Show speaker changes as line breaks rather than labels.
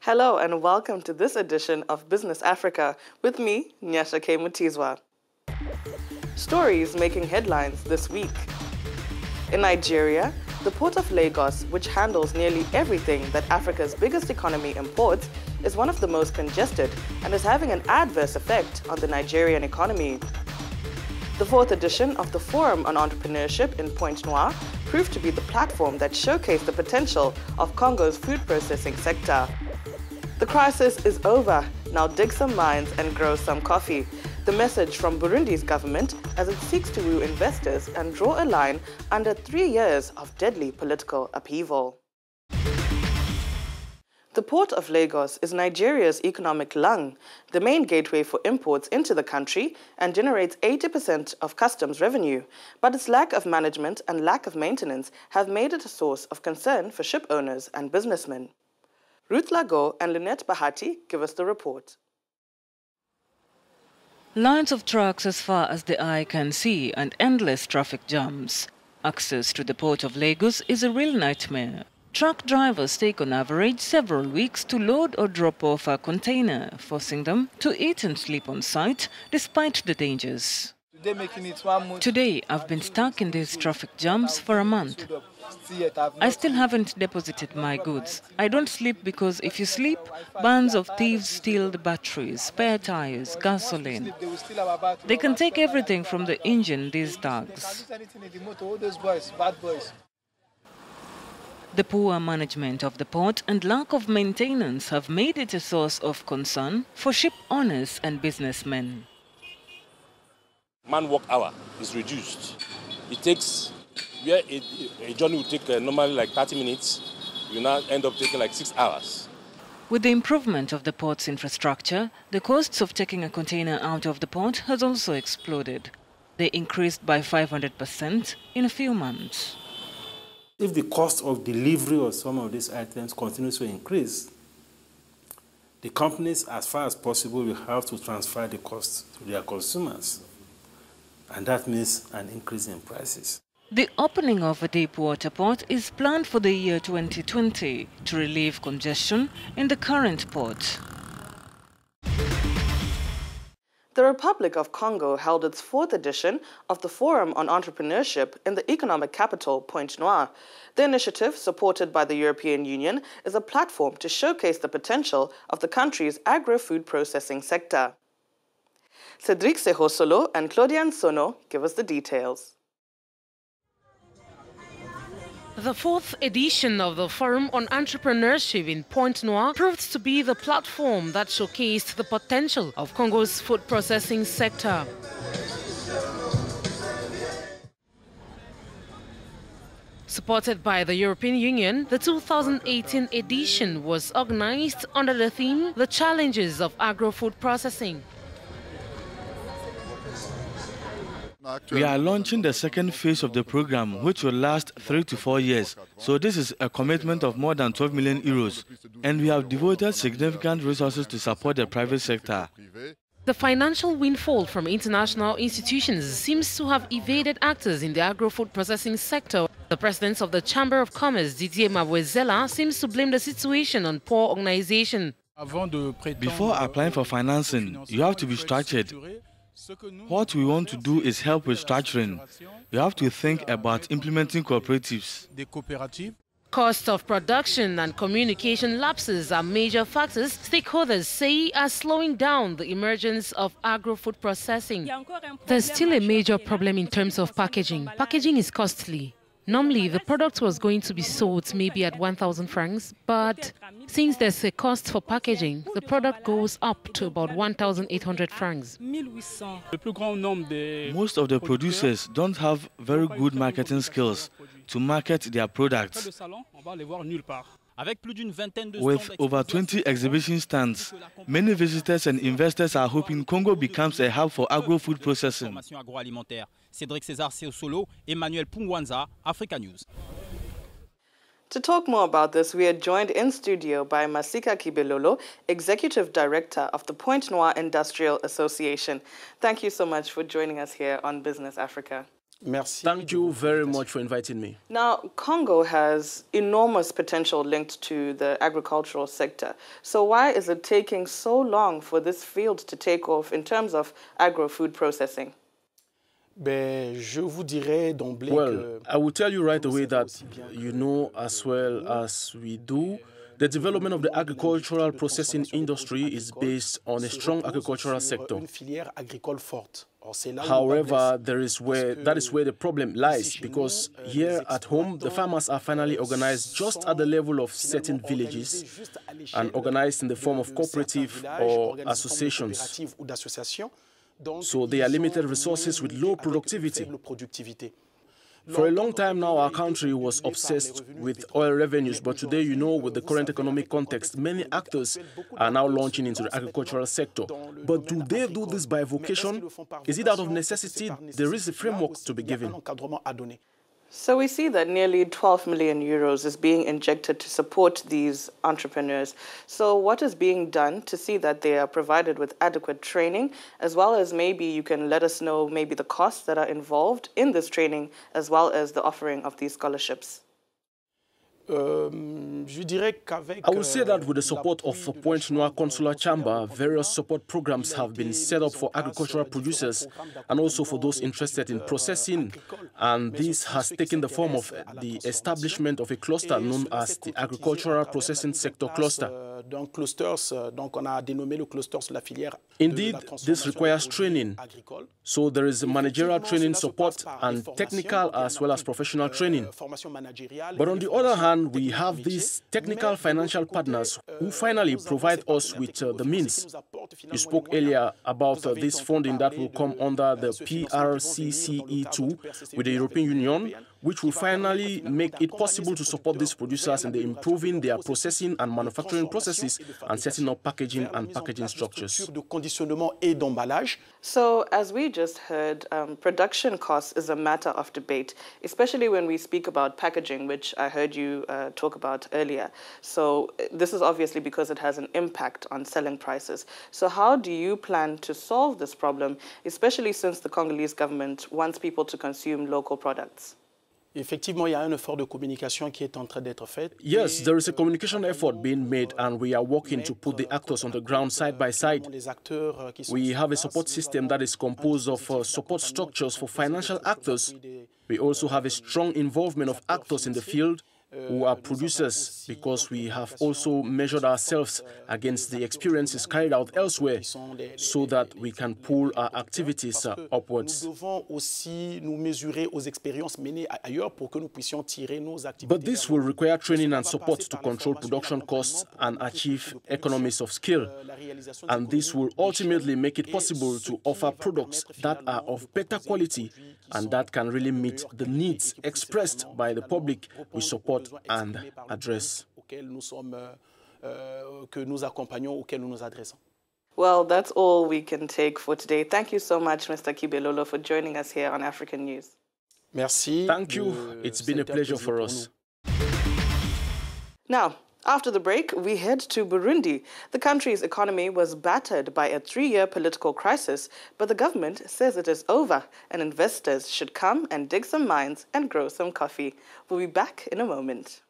Hello and welcome to this edition of Business Africa with me, Nyasha K Mutizwa. Stories making headlines this week. In Nigeria, the port of Lagos, which handles nearly everything that Africa's biggest economy imports, is one of the most congested and is having an adverse effect on the Nigerian economy. The fourth edition of the Forum on Entrepreneurship in Pointe-Noire proved to be the platform that showcased the potential of Congo's food processing sector. The crisis is over. Now dig some mines and grow some coffee. The message from Burundi's government as it seeks to woo investors and draw a line under 3 years of deadly political upheaval. The port of Lagos is Nigeria's economic lung, the main gateway for imports into the country, and generates 80% of customs revenue. But its lack of management and lack of maintenance have made it a source of concern for ship owners and businessmen. Ruth Lago and Lynette Bahati give us the report.
Lines of trucks as far as the eye can see and endless traffic jams. Access to the port of Lagos is a real nightmare. Truck drivers take on average several weeks to load or drop off a container, forcing them to eat and sleep on site despite the dangers. Today, I've been stuck in these traffic jams for a month. I still haven't deposited my goods. I don't sleep because if you sleep, bands of thieves steal the batteries, spare tires, gasoline. They can take everything from the engine, these thugs. The poor management of the port and lack of maintenance have made it a source of concern for ship owners and businessmen.
Man-work hour is reduced. It takes, where a journey would take normally like 30 minutes, you now end up taking like 6 hours.
With the improvement of the port's infrastructure, the costs of taking a container out of the port has also exploded. They increased by 500% in a few months.
If the cost of delivery of some of these items continues to increase, the companies, as far as possible, will have to transfer the cost to their consumers. And that means an increase in prices.
The opening of a deep water port is planned for the year 2020 to relieve congestion in the current port.
The Republic of Congo held its fourth edition of the Forum on Entrepreneurship in the economic capital, Pointe-Noire. The initiative, supported by the European Union, is a platform to showcase the potential of the country's agro-food processing sector. Cedric Sehosolo and Claudian Sono give us the details.
The fourth edition of the Forum on Entrepreneurship in Pointe-Noire proved to be the platform that showcased the potential of Congo's food processing sector. Supported by the European Union, the 2018 edition was organized under the theme, The Challenges of Agro-Food Processing.
We are launching the second phase of the program, which will last 3 to 4 years. So this is a commitment of more than 12 million euros. And we have devoted significant resources to support the private sector.
The financial windfall from international institutions seems to have evaded actors in the agro-food processing sector. The president of the Chamber of Commerce, Didier Mabwezela, seems to blame the situation on poor organization.
Before applying for financing, you have to be structured. What we want to do is help with structuring. We have to think about implementing cooperatives.
Cost of production and communication lapses are major factors stakeholders say are slowing down the emergence of agro-food processing. There's still a major problem in terms of packaging. Packaging is costly. Normally, the product was going to be sold maybe at 1,000 francs, but since there's a cost for packaging, the product goes up to about 1,800 francs.
Most of the producers don't have very good marketing skills to market their products. With over 20 exhibition stands, many visitors and investors are hoping Congo becomes a hub for agro-food processing.
Cedric César Solo, Emmanuel Pungwanza, Africanews.
To talk more about this, we are joined in studio by Masika Kibelolo, Executive Director of the Pointe-Noire Industrial Association. Thank you so much for joining us here on Business Africa.
Thank you very much for inviting me.
Now, Congo has enormous potential linked to the agricultural sector. So why is it taking so long for this field to take off in terms of agro-food processing?
Well, I will tell you right away that you know as well as we do, the development of the agricultural processing industry is based on a strong agricultural sector. However, that is where the problem lies, because here at home, the farmers are finally organized just at the level of certain villages and organized in the form of cooperative or associations. So they are limited resources with low productivity. For a long time now, our country was obsessed with oil revenues, but today, you know, with the current economic context, many actors are now launching into the agricultural sector. But do they do this by vocation? Is it out of necessity? There is a framework to be given.
So we see that nearly 12 million euros is being injected to support these entrepreneurs. So what is being done to see that they are provided with adequate training, as well as maybe you can let us know maybe the costs that are involved in this training, as well as the offering of these scholarships?
I would say that with the support of Pointe-Noire Consular Chamber, various support programs have been set up for agricultural producers and also for those interested in processing. And this has taken the form of the establishment of a cluster known as the Agricultural Processing Sector Cluster. Indeed, this requires training. So there is managerial training support and technical as well as professional training. But on the other hand, we have these technical financial partners who finally provide us with the means. You spoke earlier about this funding that will come under the PRCCE2 with the European Union, which will finally make it possible to support these producers in improving their processing and manufacturing processes and setting up packaging and packaging structures.
So, as we just heard, production costs is a matter of debate, especially when we speak about packaging, which I heard you talk about earlier. So, this is obviously because it has an impact on selling prices. So, how do you plan to solve this problem, especially since the Congolese government wants people to consume local products?
Yes, there is a communication effort being made, and we are working to put the actors on the ground side by side. We have a support system that is composed of support structures for financial actors. We also have a strong involvement of actors in the field who are producers, because we have also measured ourselves against the experiences carried out elsewhere so that we can pull our activities upwards. But this will require training and support to control production costs and achieve economies of scale. And this will ultimately make it possible to offer products that are of better quality and that can really meet the needs expressed by the public we support and address.
Well, that's all we can take for today. Thank you so much, Mr. Kibelolo, for joining us here on African News.
Merci. Thank you. It's been a pleasure for us.
Now, after the break, we head to Burundi. The country's economy was battered by a 3-year political crisis, but the government says it is over and investors should come and dig some mines and grow some coffee. We'll be back in a moment.